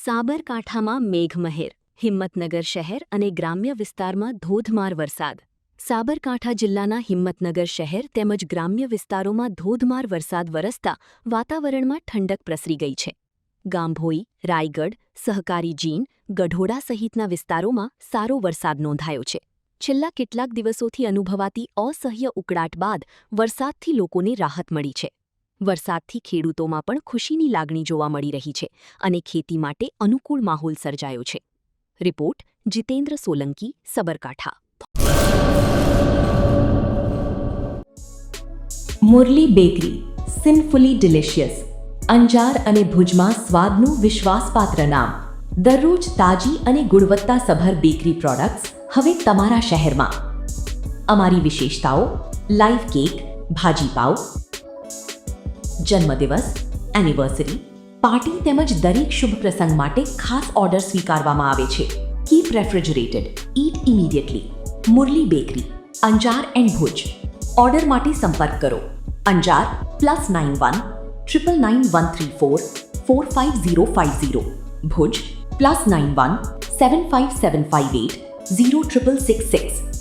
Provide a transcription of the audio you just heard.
સાબરકાંઠામાં મેઘમહેર, હિંમતનગર શહેર અને ગ્રામ્ય વિસ્તારમાં ધોધમાર વરસાદ. સાબરકાંઠા જિલ્લાના હિંમતનગર શહેર તેમજ ગ્રામ્ય વિસ્તારોમાં ધોધમાર વરસાદ વરસતા વાતાવરણમાં ઠંડક પ્રસરી ગઈ છે. ગાંભોઈ, રાયગઢ, સહકારી જીન, ગઢોડા સહિતના વિસ્તારોમાં સારો વરસાદ નોંધાયો છે. છેલ્લા કેટલાક દિવસોથી અનુભવાતી અસહ્ય ઉકળાટ બાદ વરસાદથી લોકોને રાહત મળી છે. વરસાદથી ખેડૂતોમાં પણ ખુશીની લાગણી જોવા મળી રહી છે અને ખેતી માટે અનુકૂળ માહોલ સર્જાયો છે. Report Jitendra Solanki, Sabarkantha. Murali bakery, sinfully delicious. Anjar અને ભુજમાં સ્વાદનું વિશ્વાસપાત્ર નામ. દરરોજ તાજી અને ગુણવત્તાસભર બેકરી પ્રોડક્ટ્સ હવે તમારા શહેરમાં. અમારી વિશેષતાઓ: લાઈવ કેક, ભાજી પાવ, જન્મદિવસ, એનિવર્સરી, પાર્ટી તેમજ દરેક શુભ પ્રસંગ માટે ખાસ ઓર્ડર સ્વીકારવામાં આવે છે. Keep refrigerated, eat immediately. Murli bakery, Anjar and Bhuj. Order માટે સંપર્ક કરો. અંજાર +91 999 134 45050. ભુજ +91 75758 0666.